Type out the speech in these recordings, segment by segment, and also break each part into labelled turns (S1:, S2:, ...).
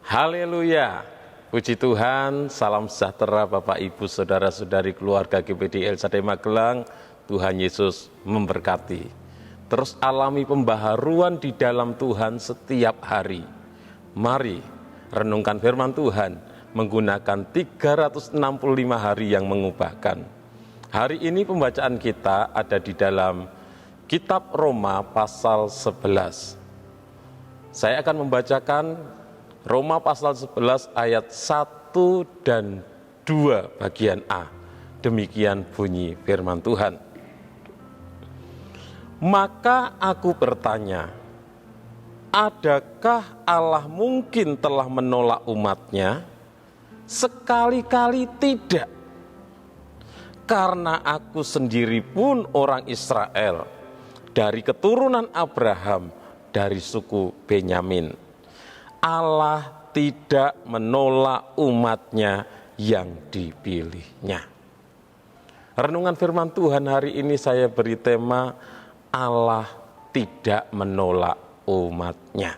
S1: Haleluya, puji Tuhan, salam sejahtera Bapak Ibu Saudara-saudari keluarga GPD LCD Magelang. Tuhan Yesus memberkati. Terus alami pembaharuan di dalam Tuhan setiap hari. Mari renungkan firman Tuhan menggunakan 365 hari yang mengubahkan. Hari ini pembacaan kita ada di dalam Kitab Roma pasal 11. Saya akan membacakan Roma pasal 11 ayat 1 dan 2 bagian A. Demikian bunyi firman Tuhan. Maka aku bertanya, adakah Allah mungkin telah menolak umatnya? Sekali-kali tidak. Karena aku sendiri pun orang Israel, dari keturunan Abraham, dari suku Benyamin. Allah tidak menolak umatnya yang dipilihnya. Renungan firman Tuhan hari ini saya beri tema Allah tidak menolak umatnya.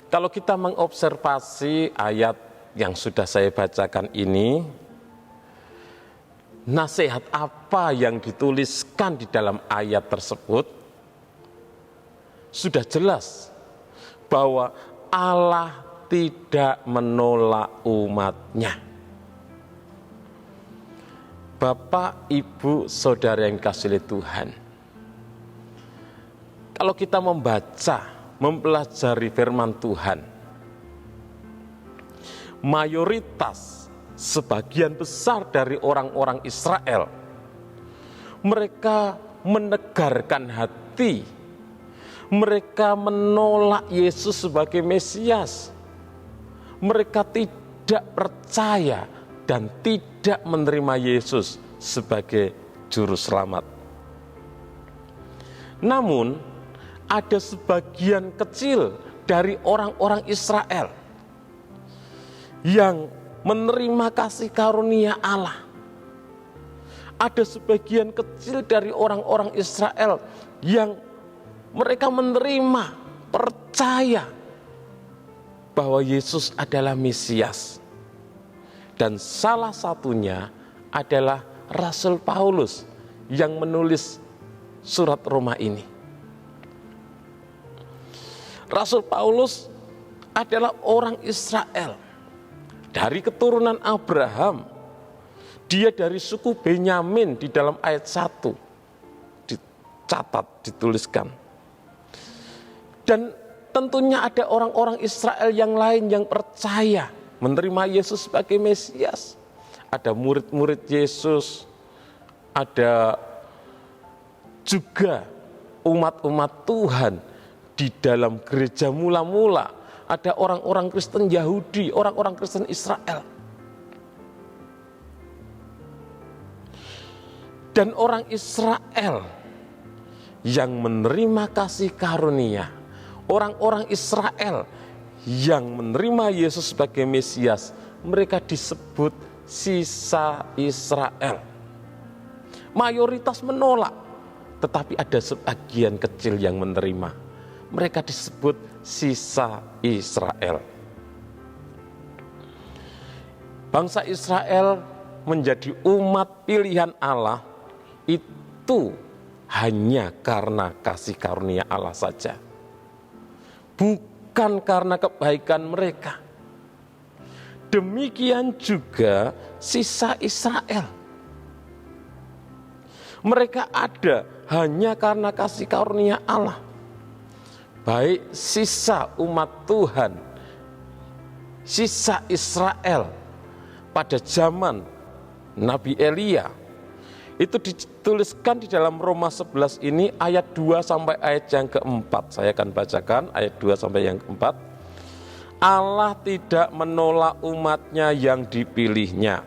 S1: Kalau kita mengobservasi ayat yang sudah saya bacakan ini, nasihat apa yang dituliskan di dalam ayat tersebut sudah jelas bahwa Allah tidak menolak umatnya. Bapak, Ibu, Saudara yang dikasihi Tuhan, kalau kita membaca, mempelajari firman Tuhan, mayoritas, sebagian besar dari orang-orang Israel, mereka menegarkan hati, mereka menolak Yesus sebagai Mesias, mereka tidak percaya dan tidak menerima Yesus sebagai juru selamat. Namun, ada sebagian kecil dari orang-orang Israel yang menerima kasih karunia Allah. Ada sebagian kecil dari orang-orang Israel yang mereka menerima, percaya bahwa Yesus adalah Mesias. Dan salah satunya adalah Rasul Paulus yang menulis surat Roma ini. Rasul Paulus adalah orang Israel dari keturunan Abraham. Dia dari suku Benyamin di dalam ayat 1 dicatat, dituliskan. Dan tentunya ada orang-orang Israel yang lain yang percaya menerima Yesus sebagai Mesias. Ada murid-murid Yesus, ada juga umat-umat Tuhan di dalam gereja mula-mula. Ada orang-orang Kristen Yahudi, orang-orang Kristen Israel. Dan orang Israel yang menerima kasih karunia, orang-orang Israel yang menerima Yesus sebagai Mesias, mereka disebut sisa Israel. Mayoritas menolak, tetapi ada sebagian kecil yang menerima. Mereka disebut sisa Israel. Bangsa Israel menjadi umat pilihan Allah itu hanya karena kasih karunia Allah saja. Bukan karena kebaikan mereka. Demikian juga sisa Israel. Mereka ada hanya karena kasih karunia Allah. Baik sisa umat Tuhan, sisa Israel pada zaman Nabi Elia. Itu dituliskan di dalam Roma 11 ini ayat 2 sampai ayat yang keempat. Saya akan bacakan ayat 2 sampai yang keempat. Allah tidak menolak umatnya yang dipilihnya.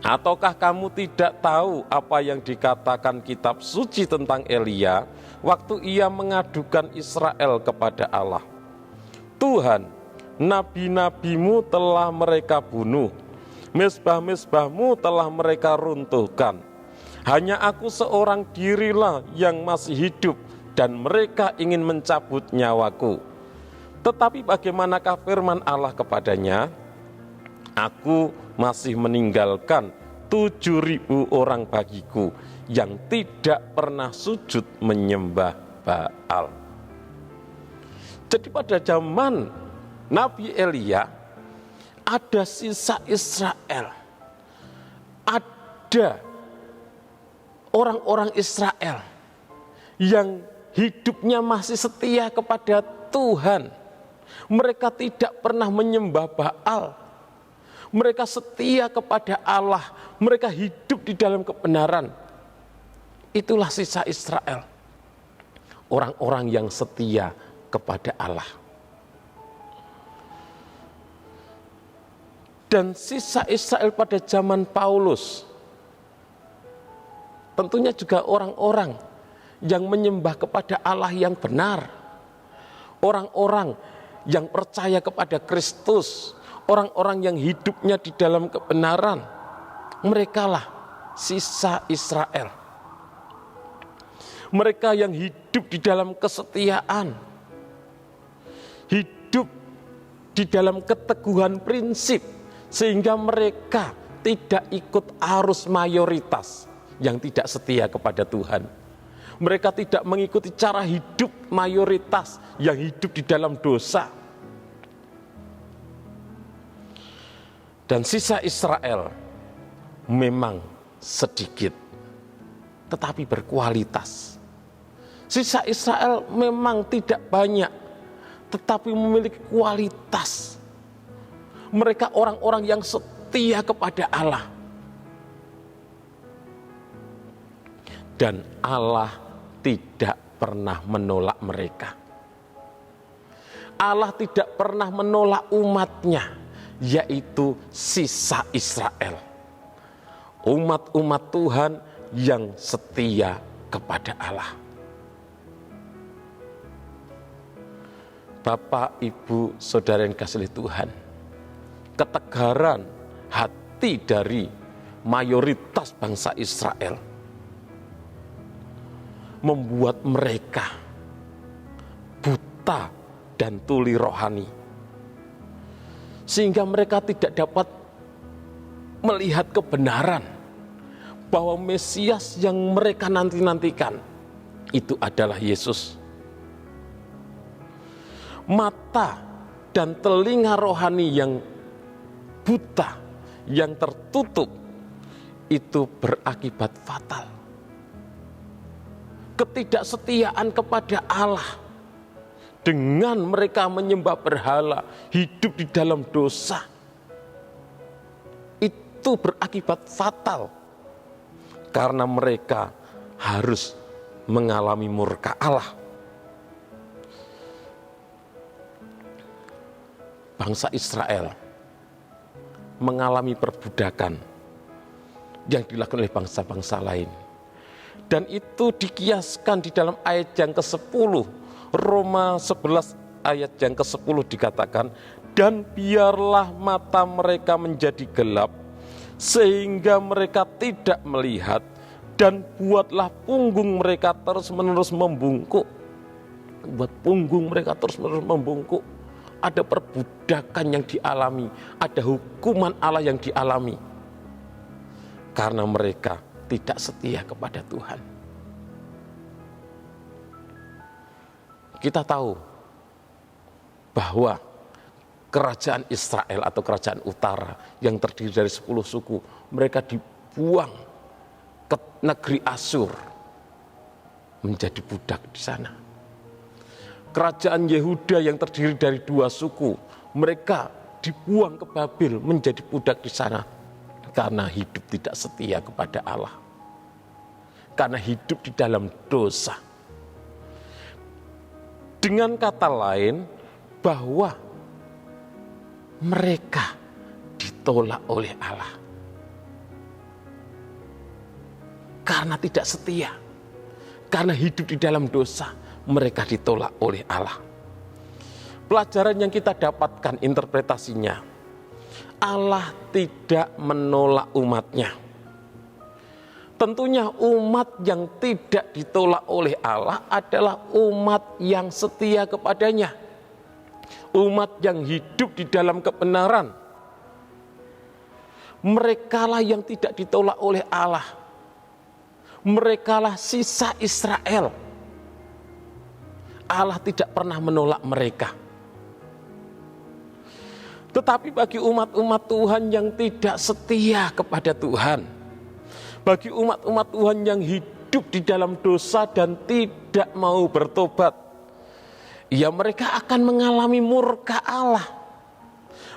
S1: Ataukah kamu tidak tahu apa yang dikatakan kitab suci tentang Elia waktu ia mengadukan Israel kepada Allah? Tuhan, nabi-nabimu telah mereka bunuh, mezbah-mezbahmu telah mereka runtuhkan. Hanya aku seorang dirilah yang masih hidup dan mereka ingin mencabut nyawaku. Tetapi bagaimanakah firman Allah kepadanya? Aku masih meninggalkan 7.000 orang bagiku yang tidak pernah sujud menyembah Baal. Jadi pada zaman Nabi Elia ada sisa Israel, ada orang-orang Israel yang hidupnya masih setia kepada Tuhan. Mereka tidak pernah menyembah Baal. Mereka setia kepada Allah. Mereka hidup di dalam kebenaran. Itulah sisa Israel. Orang-orang yang setia kepada Allah. Dan sisa Israel pada zaman Paulus, tentunya juga orang-orang yang menyembah kepada Allah yang benar. Orang-orang yang percaya kepada Kristus, orang-orang yang hidupnya di dalam kebenaran, merekalah sisa Israel. Mereka yang hidup di dalam kesetiaan, hidup di dalam keteguhan prinsip, sehingga mereka tidak ikut arus mayoritas yang tidak setia kepada Tuhan. Mereka tidak mengikuti cara hidup mayoritas yang hidup di dalam dosa. Dan sisa Israel memang sedikit, tetapi berkualitas. Sisa Israel memang tidak banyak, tetapi memiliki kualitas. Mereka orang-orang yang setia kepada Allah. Dan Allah tidak pernah menolak mereka. Allah tidak pernah menolak umatnya, yaitu sisa Israel. Umat-umat Tuhan yang setia kepada Allah. Bapak, Ibu, Saudara yang kasih Tuhan, ketegaran hati dari mayoritas bangsa Israel membuat mereka buta dan tuli rohani, sehingga mereka tidak dapat melihat kebenaran bahwa Mesias yang mereka nanti-nantikan itu adalah Yesus. Mata dan telinga rohani yang buta, yang tertutup, itu berakibat fatal. Ketidaksetiaan kepada Allah dengan mereka menyembah berhala, hidup di dalam dosa, itu berakibat fatal karena mereka harus mengalami murka Allah. Bangsa Israel mengalami perbudakan yang dilakukan oleh bangsa-bangsa lain. Dan itu dikiaskan di dalam ayat yang ke-10, Roma 11 ayat yang ke-10 dikatakan, dan biarlah mata mereka menjadi gelap, sehingga mereka tidak melihat, dan buatlah punggung mereka terus-menerus membungkuk. Buat punggung mereka terus-menerus membungkuk. Ada perbudakan yang dialami, ada hukuman Allah yang dialami, karena mereka tidak setia kepada Tuhan. Kita tahu bahwa kerajaan Israel atau kerajaan utara yang terdiri dari 10 suku, mereka dibuang ke negeri Asyur menjadi budak di sana. Kerajaan Yehuda yang terdiri dari 2 suku, mereka dibuang ke Babil menjadi budak di sana. Karena hidup tidak setia kepada Allah. Karena hidup di dalam dosa. Dengan kata lain, bahwa mereka ditolak oleh Allah. Karena tidak setia. Karena hidup di dalam dosa, mereka ditolak oleh Allah. Pelajaran yang kita dapatkan interpretasinya, Allah tidak menolak umatnya. Tentunya umat yang tidak ditolak oleh Allah adalah umat yang setia kepadanya. umat yang hidup di dalam kebenaran. Merekalah yang tidak ditolak oleh Allah. Merekalah sisa Israel. Allah tidak pernah menolak mereka. Tetapi bagi umat-umat Tuhan yang tidak setia kepada Tuhan, bagi umat-umat Tuhan yang hidup di dalam dosa dan tidak mau bertobat, ya mereka akan mengalami murka Allah.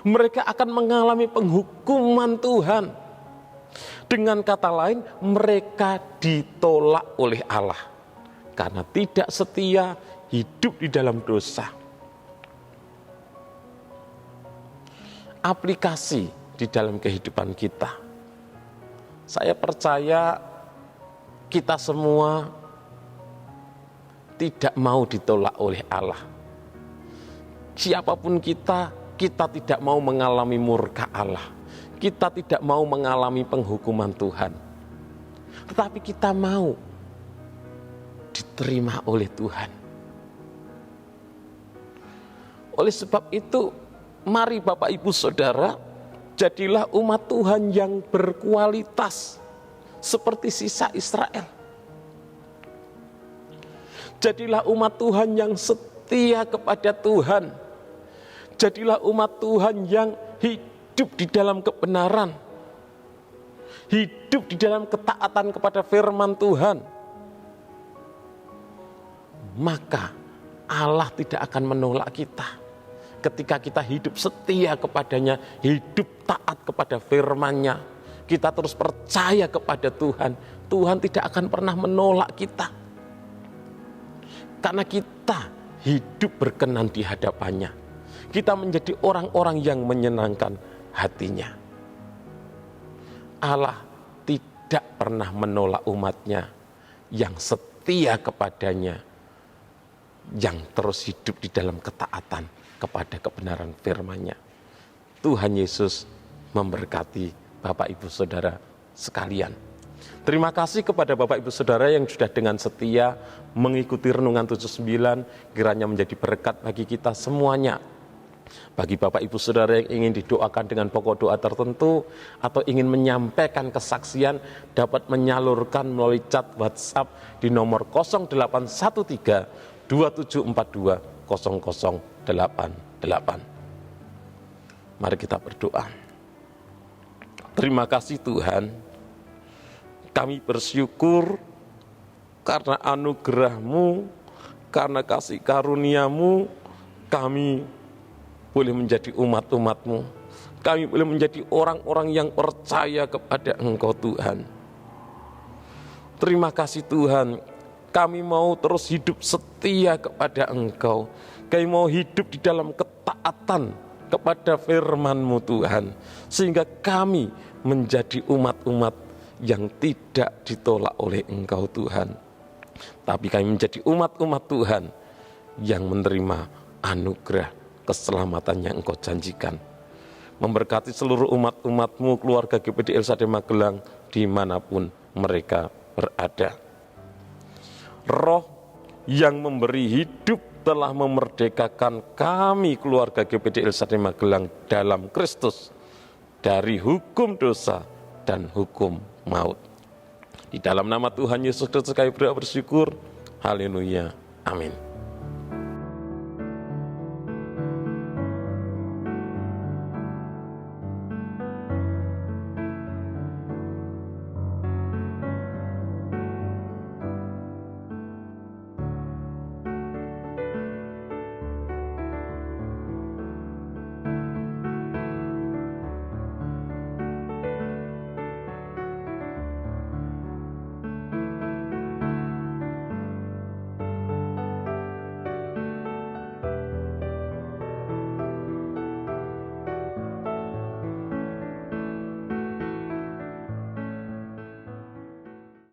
S1: Mereka akan mengalami penghukuman Tuhan. Dengan kata lain, mereka ditolak oleh Allah karena tidak setia hidup di dalam dosa. Aplikasi di dalam kehidupan kita. Saya percaya kita semua tidak mau ditolak oleh Allah. Siapapun kita tidak mau mengalami murka Allah. Kita tidak mau mengalami penghukuman Tuhan. Tetapi kita mau diterima oleh Tuhan. Oleh sebab itu, mari Bapak Ibu Saudara, jadilah umat Tuhan yang berkualitas seperti sisa Israel. Jadilah umat Tuhan yang setia kepada Tuhan. Jadilah umat Tuhan yang hidup di dalam kebenaran. Hidup di dalam ketaatan kepada firman Tuhan. Maka Allah tidak akan menolak kita. Ketika kita hidup setia kepadanya, hidup taat kepada firman-Nya, kita terus percaya kepada Tuhan, Tuhan tidak akan pernah menolak kita. Karena kita hidup berkenan di hadapannya. Kita menjadi orang-orang yang menyenangkan hatinya. Allah tidak pernah menolak umatnya yang setia kepadanya, yang terus hidup di dalam ketaatan kepada kebenaran firman-Nya. Tuhan Yesus memberkati Bapak Ibu Saudara sekalian. Terima kasih kepada Bapak Ibu Saudara yang sudah dengan setia mengikuti Renungan 79, kiranya menjadi berkat bagi kita semuanya. Bagi Bapak Ibu Saudara yang ingin didoakan dengan pokok doa tertentu atau ingin menyampaikan kesaksian, dapat menyalurkan melalui chat WhatsApp di nomor 0813 2742 0088. Mari kita berdoa. Terima kasih Tuhan, kami bersyukur karena anugerah-Mu, karena kasih karunia-Mu, kami boleh menjadi umat-umat-Mu. Kami boleh menjadi orang-orang yang percaya kepada Engkau Tuhan. Terima kasih Tuhan, kami mau terus hidup setia kepada Engkau. Kami mau hidup di dalam ketaatan kepada firman-Mu Tuhan, sehingga kami menjadi umat-umat yang tidak ditolak oleh Engkau Tuhan, tapi kami menjadi umat-umat Tuhan yang menerima anugerah keselamatan yang Engkau janjikan. Memberkati seluruh umat-umat-Mu, keluarga GPDL Sadai Magelang dimanapun mereka berada. Roh yang memberi hidup telah memerdekakan kami keluarga GPDL Sadai Magelang dalam Kristus dari hukum dosa dan hukum maut. Di dalam nama Tuhan Yesus Kristus kami berdoa bersyukur. Haleluya. Amin.